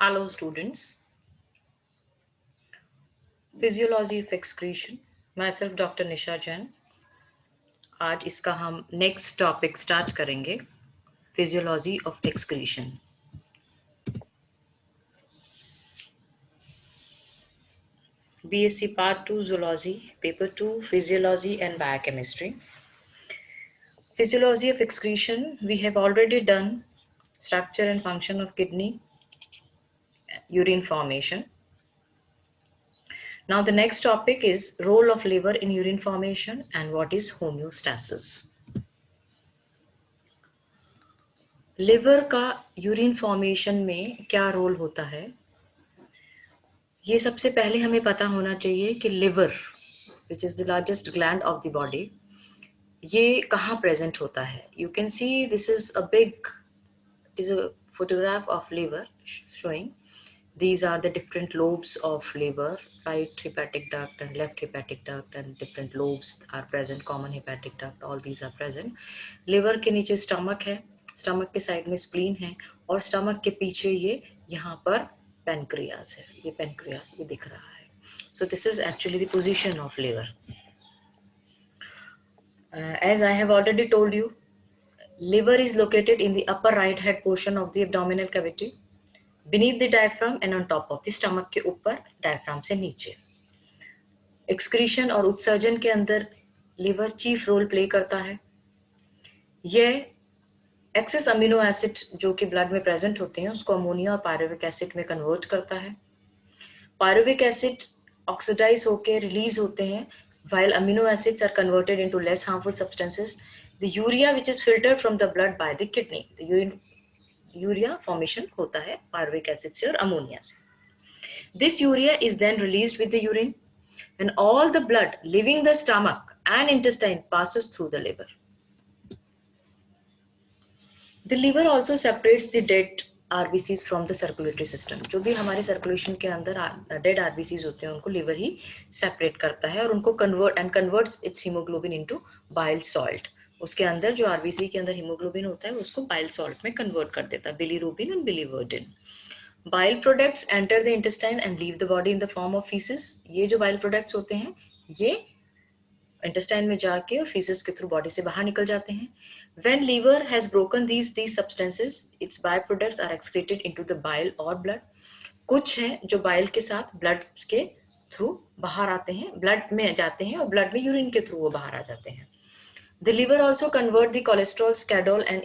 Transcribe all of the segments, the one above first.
Hello students, Physiology of Excretion, myself Dr. Nisha Jain। आज इसका हम नेक्स्ट टॉपिक स्टार्ट करेंगे, physiology of excretion. BSc Part 2 Zoology, Paper 2 Physiology and Biochemistry। Physiology of excretion, we have already done structure and function of kidney, urine formation। Now the next topic is role of liver in urine formation and what is homeostasis। Liver का urine formation में क्या role होता है, ये सबसे पहले हमें पता होना चाहिए कि liver which is the largest gland of the body, ये कहाँ प्रेजेंट होता है। You can see this is a big, is a photograph of liver showing these are the different lobes of liver, right hepatic duct and left hepatic duct, and different lobes are present, common hepatic duct, all these are present। liver के नीचे stomach है, stomach के side में spleen है, और stomach के पीछे ये यहाँ पर pancreas है, ये pancreas ये दिख रहा है। so this is actually the position of liver। as I have already told you, liver is located in the upper right head portion of the abdominal cavity, beneath the diaphragm and on top of the stomach के ऊपर, diaphragm से नीचे। Excretion और उत्सर्जन के अंदर liver chief role play करता है। यह एक्सेस अमीनो एसिड जो कि ब्लड में प्रेजेंट होते हैं उसको अमोनिया और पायरुविक एसिड में कन्वर्ट करता है। पायरुविक एसिड ऑक्सीडाइज होकर रिलीज होते हैं while amino acids are converted into less harmful substances, the urea which is filtered from the blood by the kidney, the urea formation होता है pyruvic acid से और अमोनिया से। This urea is then released with the urine and all the blood leaving the stomach and intestine passes through the liver। the liver also separates the dead RBCs from the circulatory system। जो भी हमारे circulation के अंदर dead RBCs होते हैं उनको liver ही separate करता है और उनको converts it's haemoglobin into bile salt. उसके अंदर जो आरबीसी के अंदर हीमोग्लोबिन होता है उसको बाइल सॉल्ट में कन्वर्ट कर देता है, bilirubin and biliverdin. Bile products enter the intestine and leave the body in the form of faeces. ये जो बाइल प्रोडक्ट्स होते हैं ये इंटेस्टाइन में जाके और फीसिस के थ्रू बॉडी से बाहर निकल जाते हैं। When liver has broken these substances, its by products are excreted into the bile और ब्लड। कुछ हैं जो बाइल के साथ ब्लड के थ्रू बाहर आते हैं, ब्लड में जाते हैं और ब्लड में यूरिन के थ्रू वो बाहर आ जाते हैं। The liver also convert the cholesterol, scadol and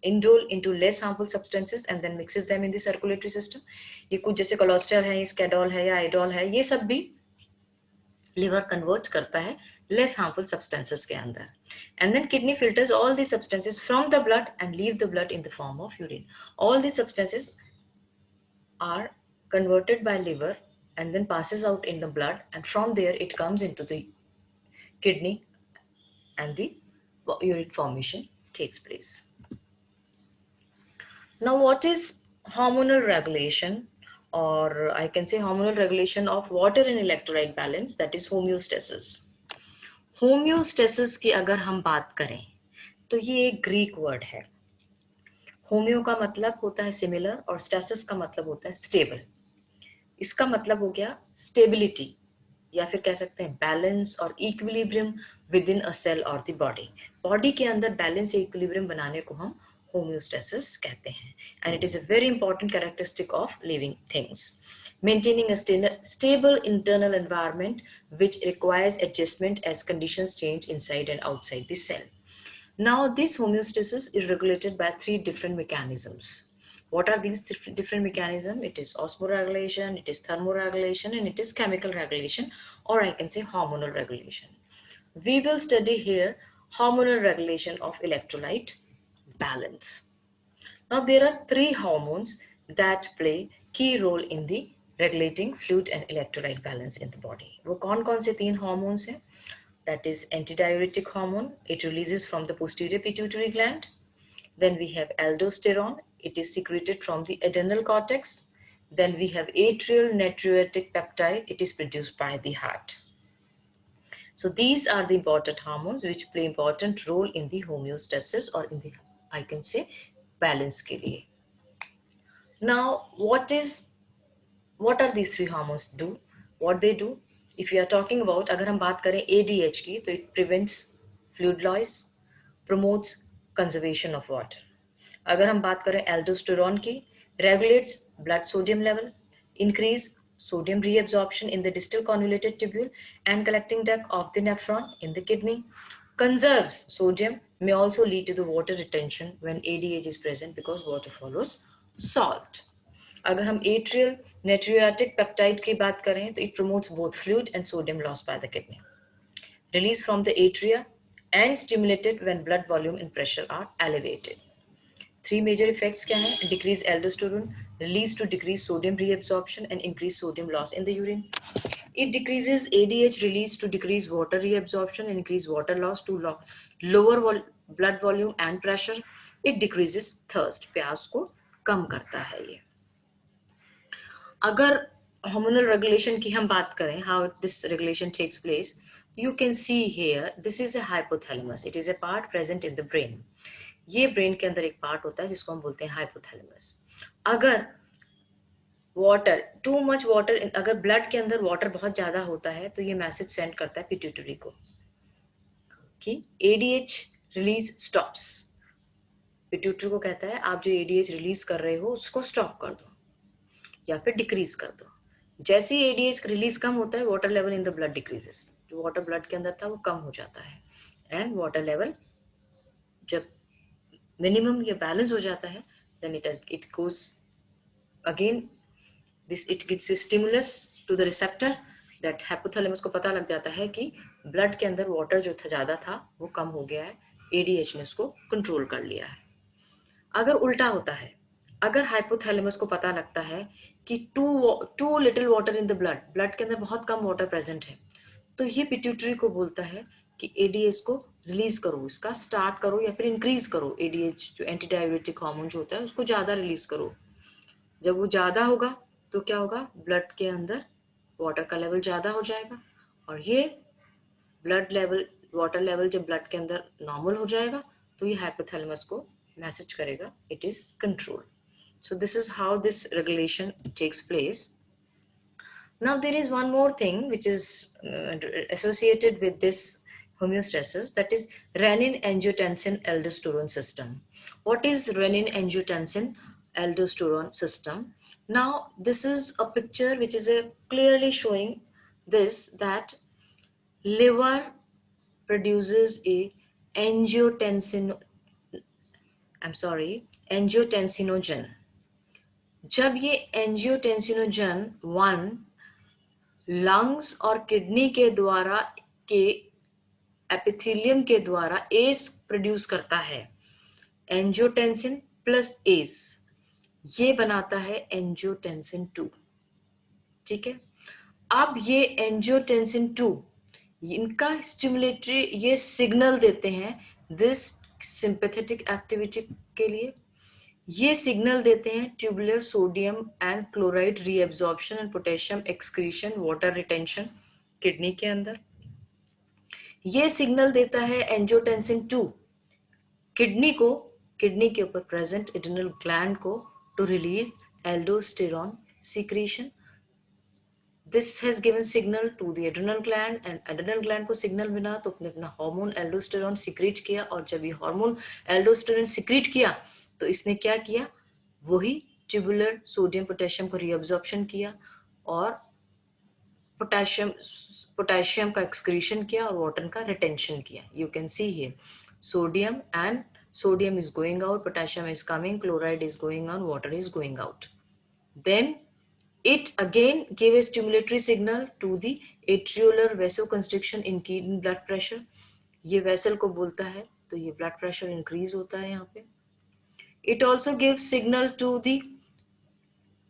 indole into less harmful substances and then mixes them in the circulatory system। ये कुछ जैसे कोलेस्ट्रॉल है, स्कैडोल है या आइडोल है, ये सब भी लिवर कन्वर्ट करता है लेस हार्मफुल सब्सटेंसेस के अंदर। And then kidney filters all the substances from the blood and leave the blood in the form of urine. All the substances are converted by liver and then passes out in the blood, and from there it comes into the kidney and the urine formation takes place। Now what is hormonal regulation, or I can say hormonal regulation of water and electrolyte balance, that is homeostasis। Homeostasis की अगर हम बात करें तो ये एक Greek word है। Homeo का मतलब होता है सिमिलर और स्टेसिस का मतलब होता है स्टेबल। इसका मतलब हो गया स्टेबिलिटी, या फिर कह सकते हैं बैलेंस और equilibrium within a cell और द बॉडी। बॉडी के अंदर बैलेंस या इक्विलिब्रियम बनाने को हम होम्योस्टेसिस कहते हैं। And it is a very important characteristic of living things. Maintaining a stable internal environment which requires adjustment as conditions change inside and outside the cell। Now this homeostasis is regulated by three different mechanisms। What are these different mechanisms? It is osmoregulation, it is thermoregulation, and it is chemical regulation, or I can say hormonal regulation। We will study here hormonal regulation of electrolyte balance। Now there are three hormones that play key role in the regulating fluid and electrolyte balance in the body। वो कौन-कौन से तीन hormones हैं? That is antidiuretic hormone, it releases from the posterior pituitary gland। Then we have aldosterone, it is secreted from the adrenal cortex। Then we have atrial natriuretic peptide, it is produced by the heart। So these are the important hormones which play important role in the homeostasis or in the, I can say, balance के लिए। Now, what are these three hormones do? What they do? If you are talking about, अगर हम बात करें ADH की, तो it prevents fluid loss, promotes conservation of water. अगर हम बात करें एल्डोस्टेरोन की, regulates blood sodium level, increase sodium reabsorption in the distal convoluted tubule and collecting duct of the nephron in the kidney, conserves sodium, may also lead to the water retention when ADH is present because water follows salt. अगर हम atrial नेट्रियाटिक peptide की बात करें तो it promotes both fluid and sodium loss by the kidney, release from the atria and stimulated when blood volume and pressure are elevated. Three major effects क्या हैं? Decrease aldosterone, release to decrease sodium reabsorption and increase sodium loss in the urine. It decreases ADH release to decrease water reabsorption and increase water loss to lower blood volume and pressure. It decreases thirst, प्यास को कम करता है ये. अगर hormonal regulation की हम बात करें, how this regulation takes place, you can see here, this is a hypothalamus. It is a part present in the brain. ये ब्रेन के अंदर एक पार्ट होता है जिसको हम बोलते हैं हाइपोथैलेमस. अगर वाटर, टू मच वाटर, अगर ब्लड के अंदर वाटर बहुत ज्यादा होता है तो ये मैसेज सेंड करता है पिट्यूटरी को कि ADH रिलीज स्टॉप्स. पिट्यूटरी को कहता है आप जो ADH रिलीज कर रहे हो उसको स्टॉप कर दो या फिर डिक्रीज कर दो. जैसे ही ADH रिलीज कम होता है, water level in the blood decreases. जो वाटर ब्लड के अंदर था वो कम हो जाता है एंड वाटर लेवल जब मिनिमम या बैलेंस हो जाता है, then it goes again, this it gives a stimulus to the receptor that hypothalamus को पता लग जाता है कि ब्लड के अंदर वाटर जो था ज्यादा था वो कम हो गया है, ADH ने उसको कंट्रोल कर लिया है. अगर उल्टा होता है, अगर हाइपोथैलेमस को पता लगता है कि too little water in the blood के अंदर बहुत कम वाटर प्रेजेंट है, तो ये पिट्यूटरी को बोलता है कि ADH को रिलीज करो, इसका स्टार्ट करो या फिर इंक्रीज करो. ADH जो एंटी डाययूरेटिक हार्मोन जो होता है उसको ज्यादा रिलीज करो. जब वो ज्यादा होगा तो क्या होगा, ब्लड के अंदर वाटर का लेवल ज्यादा हो जाएगा और ये ब्लड लेवल, वाटर लेवल जब ब्लड के अंदर नॉर्मल हो जाएगा तो ये हाइपोथैलेमस को मैसेज करेगा it is control. So this is how this regulation takes place. Now there is one more thing which is associated with this homeostasis, that is renin-angiotensin aldosterone system. What is renin-angiotensin aldosterone system? Now this is a picture which is clearly showing this, that liver produces a angiotensinogen. जब ये angiotensinogen 1 lungs और kidney के द्वारा के epithelium के द्वारा S produce करता है, एंजियोटेंसिन प्लस एस, ये बनाता है एंजियोटेंसिन 2. ठीक है. अब ये एंजियोटेंसिन 2 इनका स्टिमुलेटरी ये सिग्नल देते हैं दिस सिंपैथेटिक एक्टिविटी के लिए. ये सिग्नल देते हैं tubular sodium and chloride reabsorption and potassium excretion, water retention kidney के अंदर. ये सिग्नल देता है एंजियोटेंसिन 2 किडनी को, किडनी के ऊपर प्रेजेंट एड्रिनल ग्लैंड को, to release aldosterone secretion. This has given signal to the adrenal gland and adrenal gland को सिग्नल मिला तो अपना हार्मोन एल्डोस्टेरोन सीक्रेट किया. और जब ये हार्मोन एल्डोस्टेरोन सीक्रेट किया तो इसने क्या किया, वही ट्यूबुलर सोडियम पोटेशियम को रीअब्जॉर्प्शन किया और पोटेशियम का एक्सक्रीशन किया और वाटर का रिटेंशन किया. You can see here sodium is going out, potassium is coming, chloride is going on, water is going out. Then it again gave a stimulatory signal to the atriolar vasoconstriction in kidney blood pressure. ये vessel को बोलता है तो ये blood pressure increase होता है यहाँ पे. It also gives signal to the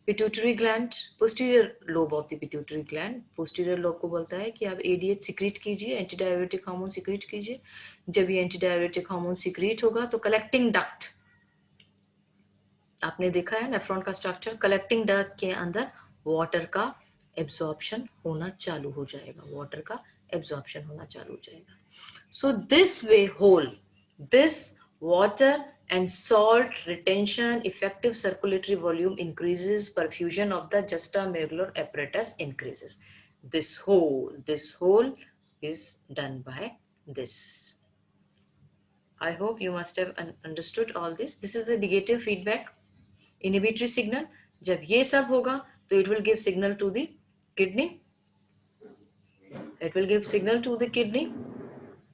pituitary gland, posterior lobe of the pituitary gland. Posterior lobe को बोलता है कि आप ADH सिक्रीट कीजिए, एंटी डाययूरेटिक हार्मोन सिक्रीट कीजिए. जब ये एंटी डाययूरेटिक हार्मोन सिक्रीट होगा तो कलेक्टिंग डक्ट, आपने देखा है नेफ्रॉन का स्ट्रक्चर, कलेक्टिंग डक्ट के अंदर वाटर का एब्जॉर्प्शन होना चालू हो जाएगा, वाटर का एब्जॉर्प्शन होना चालू हो जाएगा. So this way whole, this water and salt retention, effective circulatory volume increases, perfusion of the juxtamedullary apparatus increases. This whole is done by this. I hope you must have understood all this. This is the negative feedback, inhibitory signal. जब ये सब होगा तो it will give signal to the kidney. It will give signal to the kidney,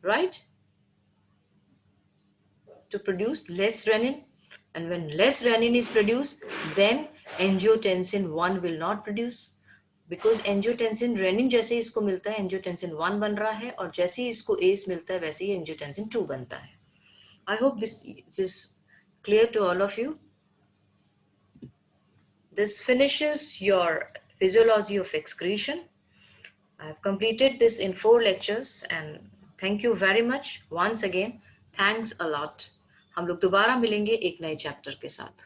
right? To produce less renin. And when less renin is produced, then angiotensin 1 will not produce. Because angiotensin renin जैसे इसको मिलता है angiotensin 1 बन रहा है, और जैसे ही इसको ACE मिलता है वैसे ही angiotensin 2 बनता है. I hope this is clear to all of you. This finishes your physiology of excretion. I have completed this in 4 lectures and thank you very much once again. Thanks a lot. हम लोग दोबारा मिलेंगे एक नए chapter के साथ.